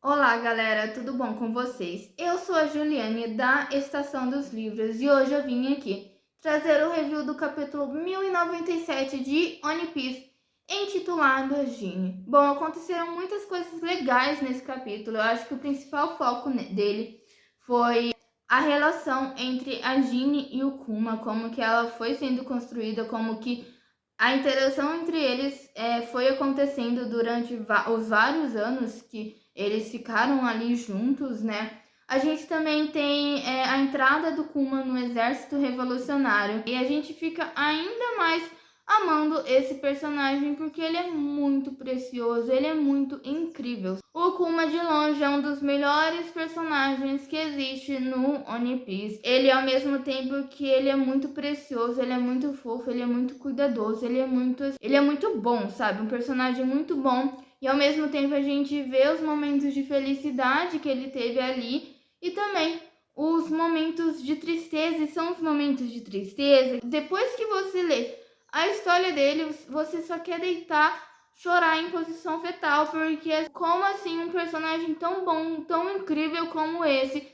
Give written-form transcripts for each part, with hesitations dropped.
Olá, galera, tudo bom com vocês? Eu sou a Juliane da Estação dos Livros e hoje eu vim aqui trazer o review do capítulo 1097 de One Piece, intitulado Genie. Bom, aconteceram muitas coisas legais nesse capítulo. Eu acho que o principal foco dele foi a relação entre a Genie e o Kuma, como que ela foi sendo construída, como que a interação entre eles foi acontecendo durante os vários anos que eles ficaram ali juntos, né? A gente também tem a entrada do Kuma no exército revolucionário e a gente fica ainda mais amando esse personagem porque ele é muito precioso, ele é muito incrível. O Kuma de longe é um dos melhores personagens que existe no One Piece. Ele ao mesmo tempo que ele é muito precioso, ele é muito fofo, ele é muito cuidadoso, ele é muito bom, sabe? Um personagem muito bom. E ao mesmo tempo a gente vê os momentos de felicidade que ele teve ali e também os momentos de tristeza, e são os momentos de tristeza. Depois que você lê a história dele, você só quer deitar, chorar em posição fetal, porque como assim um personagem tão bom, tão incrível como esse,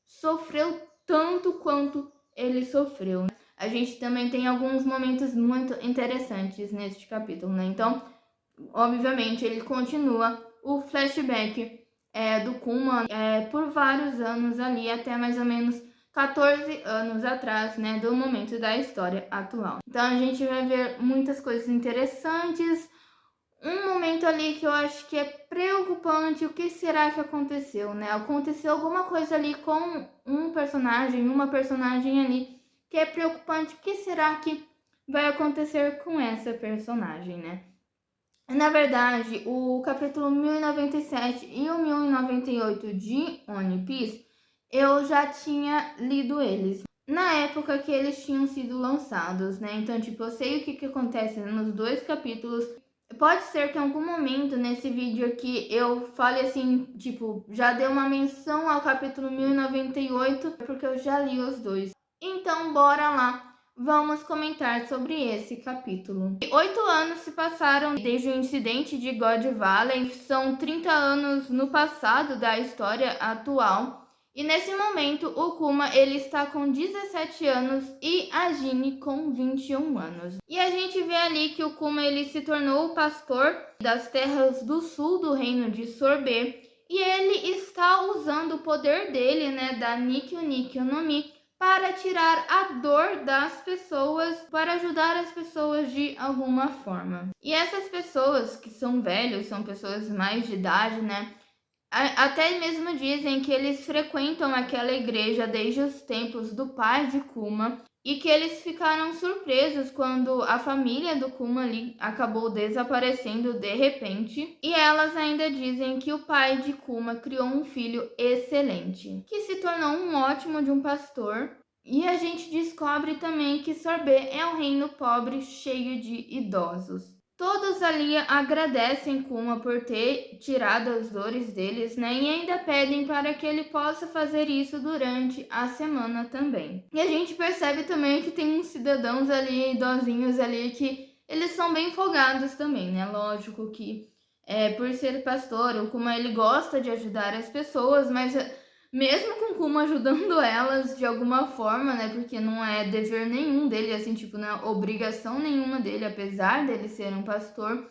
sofreu tanto quanto ele sofreu. A gente também tem alguns momentos muito interessantes neste capítulo, né? Então, obviamente, ele continua o flashback do Kuma por vários anos ali, até mais ou menos 14 anos atrás, né, do momento da história atual. Então a gente vai ver muitas coisas interessantes. Um momento ali que eu acho que é preocupante, o que será que aconteceu, né? Aconteceu alguma coisa ali com um personagem, uma personagem ali, que é preocupante. O que será que vai acontecer com essa personagem, né? Na verdade, o capítulo 1097 e o 1098 de One Piece, eu já tinha lido eles na época que eles tinham sido lançados, né? Então, tipo, eu sei o que acontece nos dois capítulos. Pode ser que em algum momento nesse vídeo aqui eu fale assim, tipo, já dei uma menção ao capítulo 1098, porque eu já li os dois. Então, bora lá. Vamos comentar sobre esse capítulo. 8 anos se passaram desde o incidente de God Valley, são 30 anos no passado da história atual. E nesse momento, o Kuma ele está com 17 anos e a Genie com 21 anos. E a gente vê ali que o Kuma ele se tornou o pastor das terras do sul do reino de Sorbet. E ele está usando o poder dele, né, da Nikyo Nikyo no Mi, para tirar a dor das pessoas, para ajudar as pessoas de alguma forma. E essas pessoas que são velhos, são pessoas mais de idade, né? Até mesmo dizem que eles frequentam aquela igreja desde os tempos do pai de Kuma e que eles ficaram surpresos quando a família do Kuma ali acabou desaparecendo de repente. E elas ainda dizem que o pai de Kuma criou um filho excelente, que se tornou um ótimo de um pastor. E a gente descobre também que Sorbet é um reino pobre, cheio de idosos. Todos ali agradecem Kuma por ter tirado as dores deles, né? E ainda pedem para que ele possa fazer isso durante a semana também. E a gente percebe também que tem uns cidadãos ali, idosinhos ali, que eles são bem folgados também, né? Lógico que por ser pastor, o Kuma ele gosta de ajudar as pessoas, mas mesmo com Kuma ajudando elas de alguma forma, né? Porque não é dever nenhum dele, assim, tipo, não é obrigação nenhuma dele, apesar dele ser um pastor,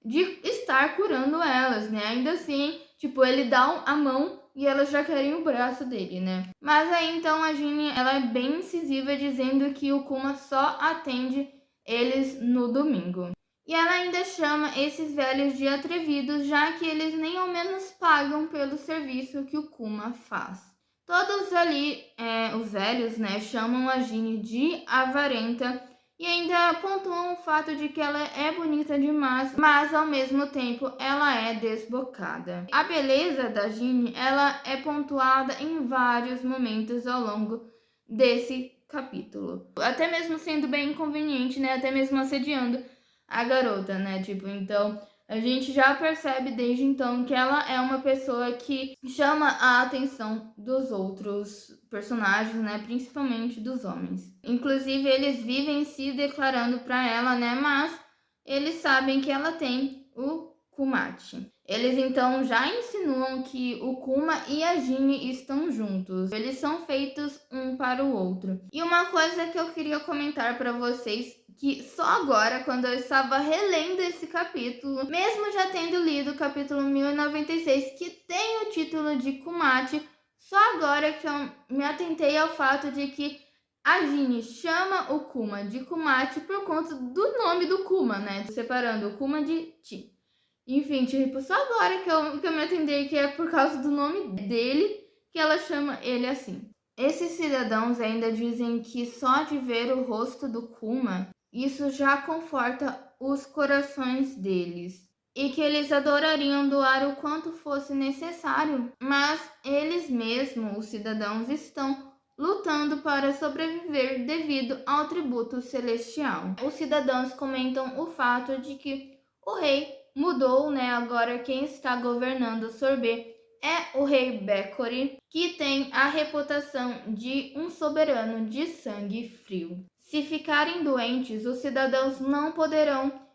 de estar curando elas, né? Ainda assim, tipo, ele dá a mão e elas já querem o braço dele, né? Mas aí então a Genie, ela é bem incisiva dizendo que o Kuma só atende eles no domingo. E ela ainda chama esses velhos de atrevidos, já que eles nem ao menos pagam pelo serviço que o Kuma faz. Todos ali, os velhos, né, chamam a Genie de avarenta e ainda pontuam o fato de que ela é bonita demais, mas ao mesmo tempo ela é desbocada. A beleza da Genie, ela é pontuada em vários momentos ao longo desse capítulo. Até mesmo sendo bem inconveniente, né, até mesmo assediando a garota, né? Tipo, então a gente já percebe desde então que ela é uma pessoa que chama a atenção dos outros personagens, né? Principalmente dos homens. Inclusive, eles vivem se declarando para ela, né? Mas eles sabem que ela tem o Kumachi. Eles então já insinuam que o Kuma e a Jinne estão juntos. Eles são feitos um para o outro. E uma coisa que eu queria comentar para vocês, que só agora, quando eu estava relendo esse capítulo, mesmo já tendo lido o capítulo 1096, que tem o título de Kumachi, só agora que eu me atentei ao fato de que a Jinne chama o Kuma de Kumachi por conta do nome do Kuma, né? Separando o Kuma de Chi. Enfim, tipo, só agora que eu me atendei que é por causa do nome dele que ela chama ele assim. Esses cidadãos ainda dizem que só de ver o rosto do Kuma, isso já conforta os corações deles. E que eles adorariam doar o quanto fosse necessário, mas eles mesmos, os cidadãos, estão lutando para sobreviver devido ao tributo celestial. Os cidadãos comentam o fato de que o rei mudou, né? Agora quem está governando Sorbet é o rei Bécori, que tem a reputação de um soberano de sangue frio. Se ficarem doentes, os cidadãos não poderão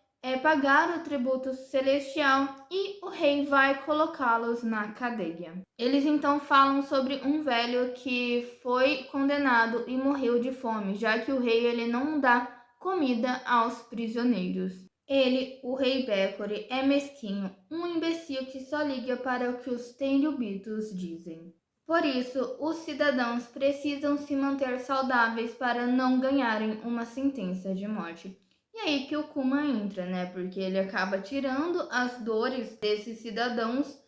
pagar o tributo celestial e o rei vai colocá-los na cadeia. Eles então falam sobre um velho que foi condenado e morreu de fome, já que o rei ele não dá comida aos prisioneiros. Ele, o rei Bécori, é mesquinho, um imbecil que só liga para o que os tenryubitos dizem. Por isso, os cidadãos precisam se manter saudáveis para não ganharem uma sentença de morte. E aí que o Kuma entra, né? Porque ele acaba tirando as dores desses cidadãos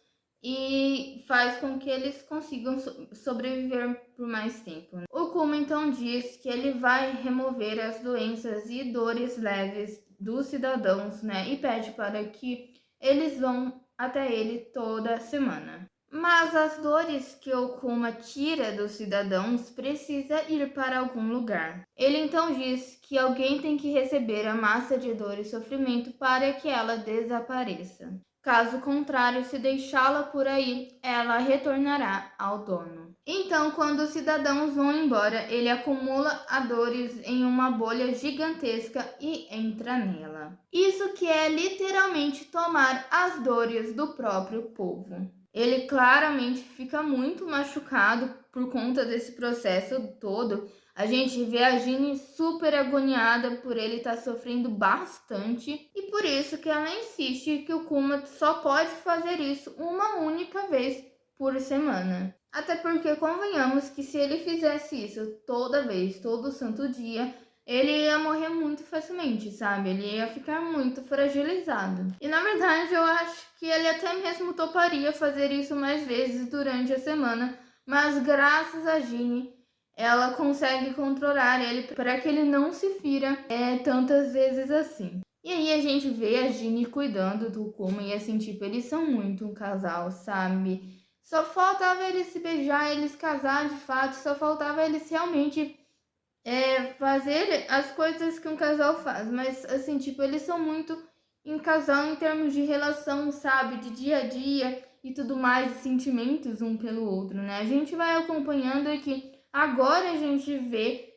e faz com que eles consigam sobreviver por mais tempo. O Kuma então diz que ele vai remover as doenças e dores leves dos cidadãos, né? E pede para que eles vão até ele toda semana. Mas as dores que o Kuma tira dos cidadãos precisa ir para algum lugar. Ele então diz que alguém tem que receber a massa de dor e sofrimento para que ela desapareça. Caso contrário, se deixá-la por aí, ela retornará ao dono. Então, quando os cidadãos vão embora, ele acumula a dores em uma bolha gigantesca e entra nela. Isso que é literalmente tomar as dores do próprio povo. Ele claramente fica muito machucado por conta desse processo todo. A gente vê a Jinne super agoniada por ele estar sofrendo bastante. E por isso que ela insiste que o Kuma só pode fazer isso uma única vez por semana. Até porque convenhamos que se ele fizesse isso toda vez, todo santo dia, ele ia morrer muito facilmente, sabe? Ele ia ficar muito fragilizado. E na verdade eu acho que ele até mesmo toparia fazer isso mais vezes durante a semana, mas graças a Jinne, ela consegue controlar ele para que ele não se fira tantas vezes assim. E aí a gente vê a Jinne cuidando do Kuma e assim, tipo, eles são muito um casal, sabe? Só faltava eles se beijar, eles casar de fato, só faltava eles realmente fazer as coisas que um casal faz, mas assim, tipo, eles são muito em casal em termos de relação, sabe, de dia a dia e tudo mais, sentimentos um pelo outro, né? A gente vai acompanhando que agora a gente vê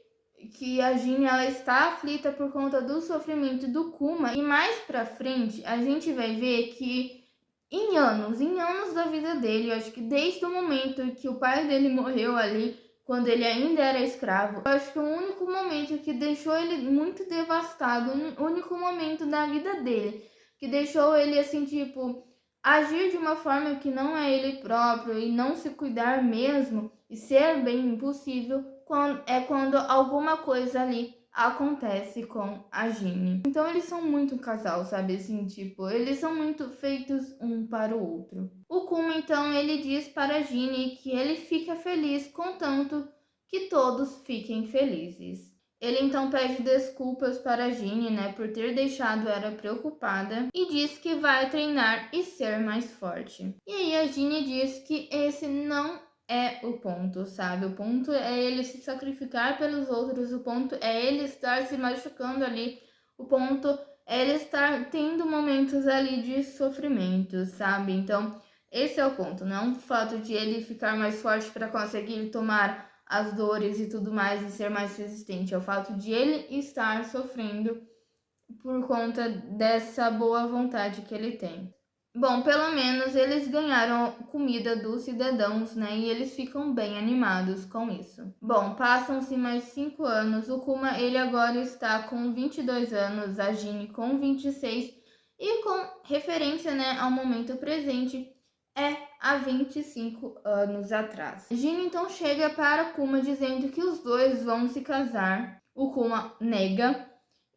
que a Jinne ela está aflita por conta do sofrimento do Kuma e mais pra frente a gente vai ver que em anos da vida dele, eu acho que desde o momento que o pai dele morreu ali, quando ele ainda era escravo, eu acho que o único momento que deixou ele muito devastado, o único momento da vida dele que deixou ele assim, tipo, agir de uma forma que não é ele próprio e não se cuidar mesmo e ser bem impossível, é quando alguma coisa ali acontece com a Jinne. Então eles são muito um casal, sabe, assim, tipo, eles são muito feitos um para o outro. O Kuma, então, ele diz para a Jinne que ele fica feliz contanto que todos fiquem felizes. Ele então pede desculpas para a Jinne, né, por ter deixado ela preocupada e diz que vai treinar e ser mais forte. E aí a Jinne diz que esse não é o ponto, sabe? O ponto é ele se sacrificar pelos outros, o ponto é ele estar se machucando ali, o ponto é ele estar tendo momentos ali de sofrimento, sabe? Então, esse é o ponto, não o fato de ele ficar mais forte para conseguir tomar as dores e tudo mais e ser mais resistente, é o fato de ele estar sofrendo por conta dessa boa vontade que ele tem. Bom, pelo menos eles ganharam comida dos cidadãos, né? E eles ficam bem animados com isso. Bom, passam-se mais 5 anos. O Kuma, ele agora está com 22 anos, a Ginny com 26. E com referência, né, ao momento presente, é há 25 anos atrás. Ginny então chega para Kuma dizendo que os dois vão se casar. O Kuma nega,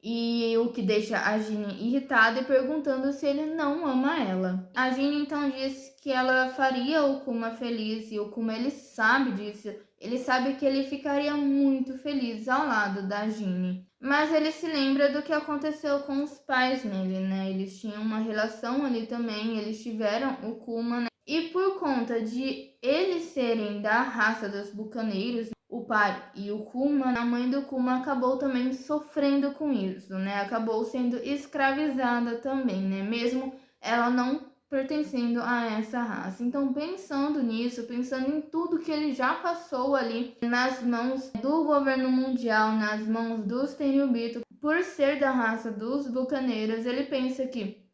e o que deixa a Ginny irritada e perguntando se ele não ama ela. A Ginny então diz que ela faria o Kuma feliz, e o Kuma, ele sabe disso. Ele sabe que ele ficaria muito feliz ao lado da Ginny. Mas ele se lembra do que aconteceu com os pais nele, né? Eles tinham uma relação ali também, eles tiveram o Kuma, né? E por conta de eles serem da raça dos bucaneiros, o pai e o Kuma, a mãe do Kuma acabou também sofrendo com isso, né? Acabou sendo escravizada também, né? Mesmo ela não pertencendo a essa raça. Então, pensando nisso, pensando em tudo que ele já passou ali nas mãos do governo mundial, nas mãos dos Tenryubito, por ser da raça dos bucaneiros, ele pensa que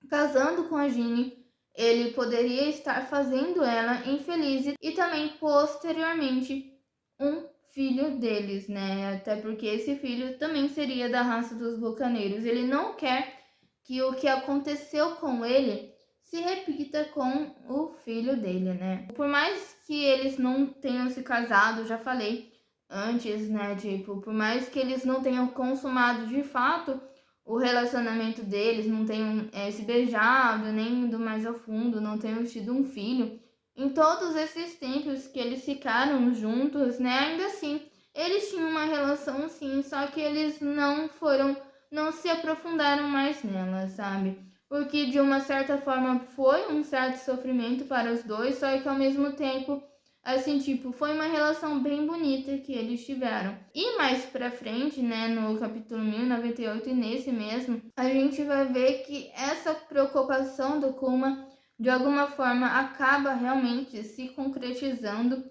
casando com a Ginny, ele poderia estar fazendo ela infeliz e também posteriormente um filho deles, né? Até porque esse filho também seria da raça dos bucaneiros. Ele não quer que o que aconteceu com ele se repita com o filho dele, né? Por mais que eles não tenham se casado, já falei antes, né? Tipo, por mais que eles não tenham consumado de fato o relacionamento deles, não tenham se beijado, nem ido mais a fundo, não tenham tido um filho. Em todos esses tempos que eles ficaram juntos, né? Ainda assim, eles tinham uma relação sim, só que eles não se aprofundaram mais nela, sabe? Porque de uma certa forma foi um certo sofrimento para os dois, só que ao mesmo tempo, assim, tipo, foi uma relação bem bonita que eles tiveram. E mais pra frente, né, no capítulo 1098 e nesse mesmo, a gente vai ver que essa preocupação do Kuma de alguma forma acaba realmente se concretizando,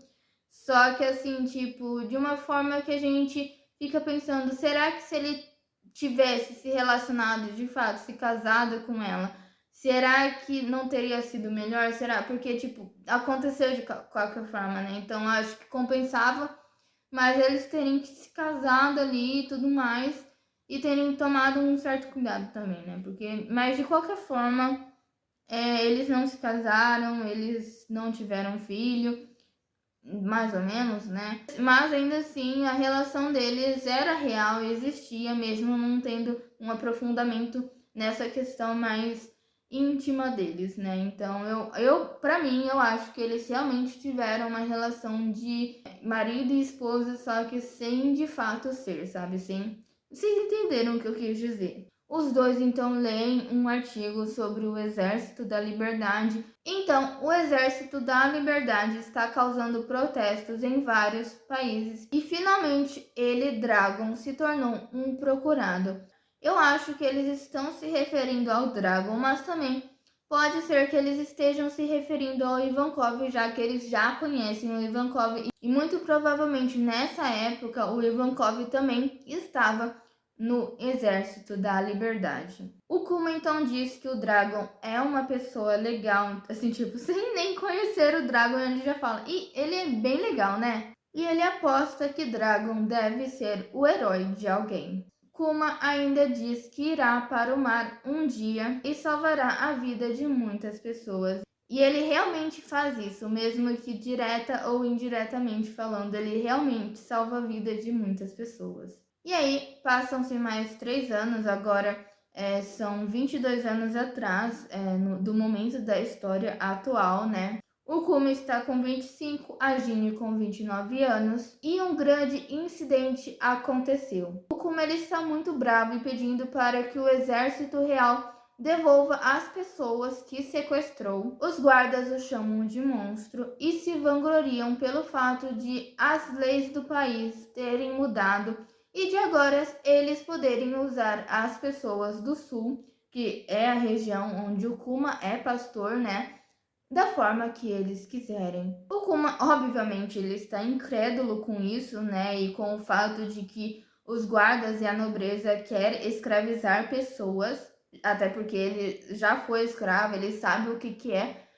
só que assim, tipo, de uma forma que a gente fica pensando, será que se ele tivesse se relacionado de fato, se casado com ela, será que não teria sido melhor? Será? Porque, tipo, aconteceu de qualquer forma, né? Então, acho que compensava, mas eles terem se casado ali e tudo mais, e terem tomado um certo cuidado também, né? Porque, mas de qualquer forma, eles não se casaram, eles não tiveram filho, mais ou menos, né? Mas ainda assim, a relação deles era real e existia, mesmo não tendo um aprofundamento nessa questão mais íntima deles, né? Então, para mim, eu acho que eles realmente tiveram uma relação de marido e esposa, só que sem de fato ser, sabe? Sem... Vocês entenderam o que eu quis dizer? Os dois então leem um artigo sobre o Exército da Liberdade. Então, o Exército da Liberdade está causando protestos em vários países e finalmente ele, Dragon, se tornou um procurado. Eu acho que eles estão se referindo ao Dragon, mas também pode ser que eles estejam se referindo ao Ivankov, já que eles já conhecem o Ivankov e muito provavelmente nessa época o Ivankov também estava no Exército da Liberdade. O Kuma então diz que o Dragon é uma pessoa legal, assim, tipo, sem nem conhecer o Dragon, ele já fala, e ele é bem legal, né? E ele aposta que Dragon deve ser o herói de alguém. Kuma ainda diz que irá para o mar um dia e salvará a vida de muitas pessoas. E ele realmente faz isso, mesmo que direta ou indiretamente falando, ele realmente salva a vida de muitas pessoas. E aí, passam-se mais 3 anos, agora são 22 anos atrás, do momento da história atual, né? O Kuma está com 25, a Ginny com 29 anos e um grande incidente aconteceu. O Kuma, ele está muito bravo e pedindo para que o exército real devolva as pessoas que sequestrou. Os guardas o chamam de monstro e se vangloriam pelo fato de as leis do país terem mudado e de agora eles poderem usar as pessoas do sul, que é a região onde o Kuma é pastor, né? Da forma que eles quiserem. O Kuma, obviamente, ele está incrédulo com isso, né? E com o fato de que os guardas e a nobreza querem escravizar pessoas. até porque ele já foi escravo, ele sabe o que é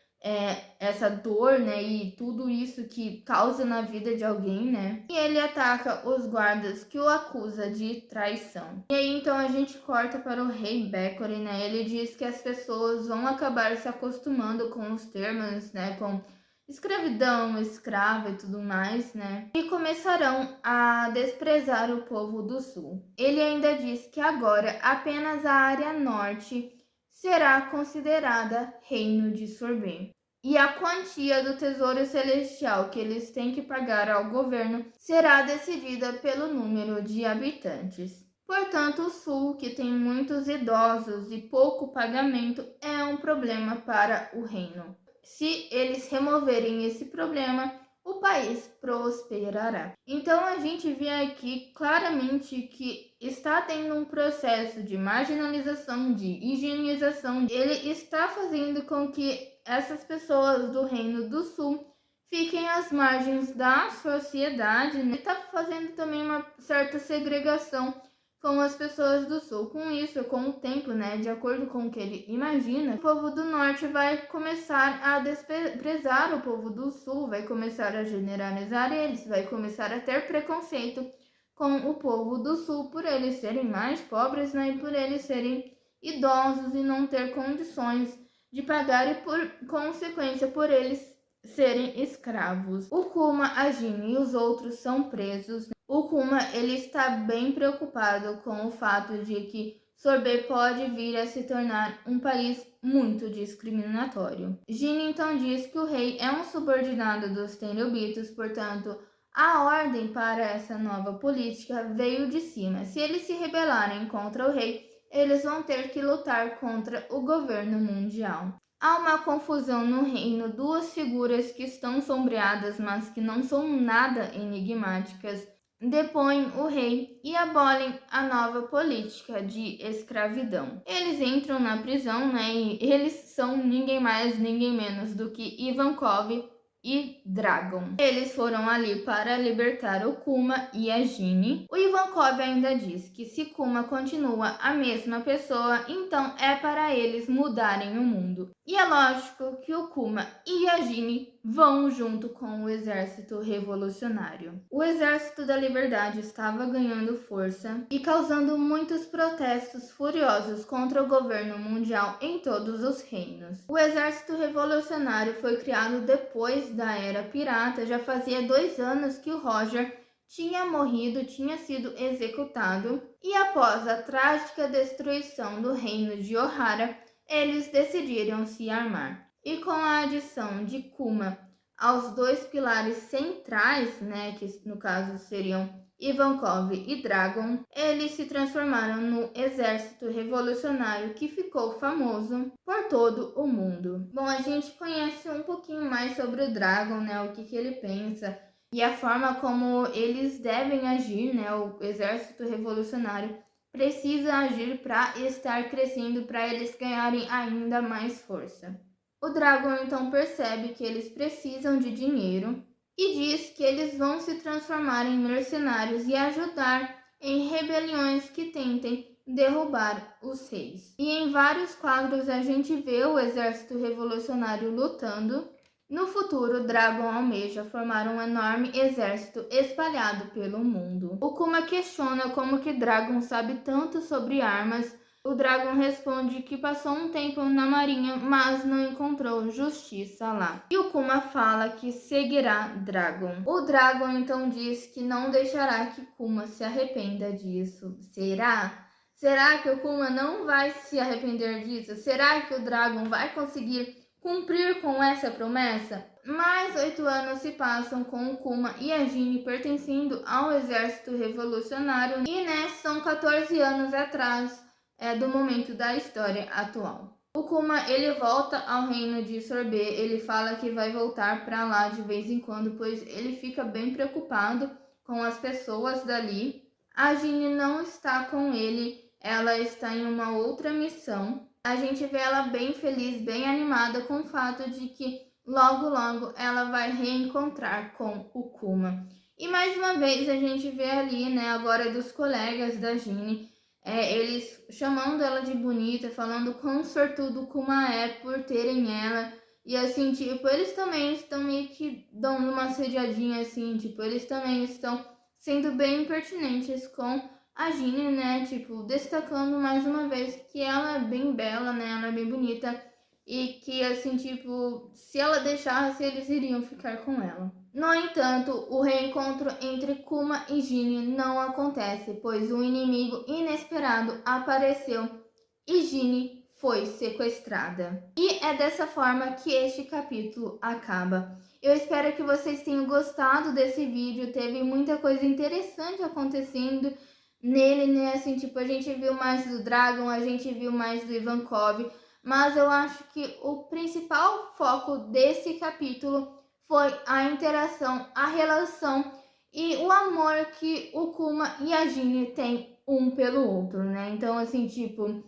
essa dor, né, e tudo isso que causa na vida de alguém, né? E ele ataca os guardas que o acusa de traição. E aí então a gente corta para o rei Becore, né? Ele diz que as pessoas vão acabar se acostumando com os termos, né, com escravidão, escrava e tudo mais, né? E começarão a desprezar o povo do sul. Ele ainda diz que agora apenas a área norte será considerada reino de Sorbet. E a quantia do tesouro celestial que eles têm que pagar ao governo será decidida pelo número de habitantes. Portanto, o sul, que tem muitos idosos e pouco pagamento, é um problema para o reino. Se eles removerem esse problema, o país prosperará. Então a gente vê aqui claramente que está tendo um processo de marginalização, de higienização. Ele está fazendo com que essas pessoas do Reino do Sul fiquem às margens da sociedade, né? Está fazendo também uma certa segregação com as pessoas do sul. Com isso, com o tempo, né, de acordo com o que ele imagina, o povo do norte vai começar a desprezar o povo do sul, vai começar a generalizar eles, vai começar a ter preconceito com o povo do sul por eles serem mais pobres, né, e por eles serem idosos e não ter condições de pagar e por consequência por eles serem escravos. O Kuma, a Jin e os outros são presos. O Kuma ele está bem preocupado com o fato de que Sorbet pode vir a se tornar um país muito discriminatório. Jin então diz que o rei é um subordinado dos Tenryubitos, portanto, a ordem para essa nova política veio de cima. Se eles se rebelarem contra o rei, eles vão ter que lutar contra o governo mundial. Há uma confusão no reino, duas figuras que estão sombreadas, mas que não são nada enigmáticas, depõem o rei e abolem a nova política de escravidão. Eles entram na prisão, né, e eles são ninguém mais, ninguém menos do que Ivankov e Dragon. Eles foram ali para libertar o Kuma e a Jin. O Ivankov ainda diz que se Kuma continua a mesma pessoa, então é para eles mudarem o mundo. E é lógico que o Kuma e a Jin vão junto com o exército revolucionário. O exército da liberdade estava ganhando força e causando muitos protestos furiosos contra o governo mundial em todos os reinos. O exército revolucionário foi criado depois da Era Pirata, já fazia 2 anos que o Roger tinha morrido, tinha sido executado, e após a trágica destruição do reino de Ohara, eles decidiram se armar. E com a adição de Kuma aos 2 pilares centrais, né, que no caso seriam Ivankov e Dragon, eles se transformaram no exército revolucionário que ficou famoso por todo o mundo. Bom, a gente conhece um pouquinho mais sobre o Dragon, né, o que ele pensa e a forma como eles devem agir, né, o exército revolucionário precisa agir para estar crescendo, para eles ganharem ainda mais força. O Dragon então percebe que eles precisam de dinheiro e diz que eles vão se transformar em mercenários e ajudar em rebeliões que tentem derrubar os reis. E em vários quadros a gente vê o exército revolucionário lutando. No futuro, Dragon almeja formar um enorme exército espalhado pelo mundo. O Kuma questiona como que Dragon sabe tanto sobre armas. O Dragon responde que passou um tempo na marinha, mas não encontrou justiça lá. E o Kuma fala que seguirá Dragon. O Dragon então diz que não deixará que Kuma se arrependa disso. Será? Será que o Kuma não vai se arrepender disso? Será que o Dragon vai conseguir cumprir com essa promessa? Mais 8 anos se passam com o Kuma e a Jin pertencendo ao exército revolucionário. E né, são 14 anos atrás do momento da história atual. O Kuma ele volta ao reino de Sorbet, ele fala que vai voltar para lá de vez em quando, pois ele fica bem preocupado com as pessoas dali. A Jin não está com ele, ela está em uma outra missão. A gente vê ela bem feliz, bem animada com o fato de que logo ela vai reencontrar com o Kuma. E mais uma vez a gente vê ali, né, agora dos colegas da Jin, eles chamando ela de bonita, falando quão sortudo Kuma é por terem ela. E assim, tipo, eles também estão meio que dando uma assediadinha, assim, tipo, eles também estão sendo bem impertinentes com a Ginny, né? Tipo, destacando mais uma vez que ela é bem bela, né? Ela é bem bonita. E que, assim, tipo, se ela deixasse, eles iriam ficar com ela. No entanto, o reencontro entre Kuma e Ginny não acontece, pois um inimigo inesperado apareceu e Ginny foi sequestrada. E é dessa forma que este capítulo acaba. Eu espero que vocês tenham gostado desse vídeo, teve muita coisa interessante acontecendo nele, né? Assim, tipo, a gente viu mais do Dragon, a gente viu mais do Ivankov, mas eu acho que o principal foco desse capítulo foi a interação, a relação e o amor que o Kuma e a Ginny têm um pelo outro, né? Então, assim, tipo,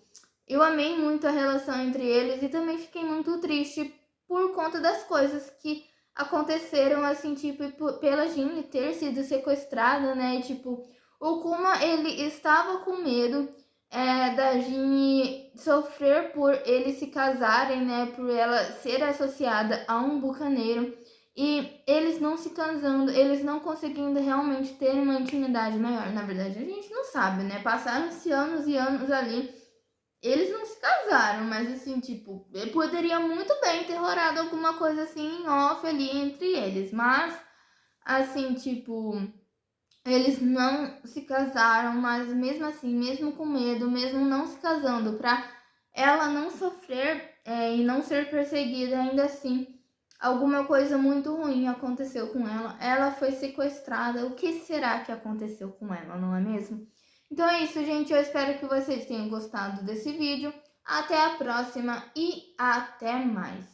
eu amei muito a relação entre eles e também fiquei muito triste por conta das coisas que aconteceram, assim, tipo, pela Ginny ter sido sequestrada, né? Tipo, o Kuma, ele estava com medo da Ginny sofrer por eles se casarem, né? Por ela ser associada a um bucaneiro. E eles não se casando, eles não conseguindo realmente ter uma intimidade maior. Na verdade, a gente não sabe, né? Passaram-se anos e anos ali. Eles não se casaram, mas assim, tipo, poderia muito bem ter rolado alguma coisa assim em off ali entre eles. Mas, assim, tipo, eles não se casaram, mas mesmo assim, mesmo com medo, mesmo não se casando, pra ela não sofrer e não ser perseguida, ainda assim, alguma coisa muito ruim aconteceu com ela. Ela foi sequestrada. O que será que aconteceu com ela, não é mesmo? Então é isso, gente. Eu espero que vocês tenham gostado desse vídeo. Até a próxima e até mais.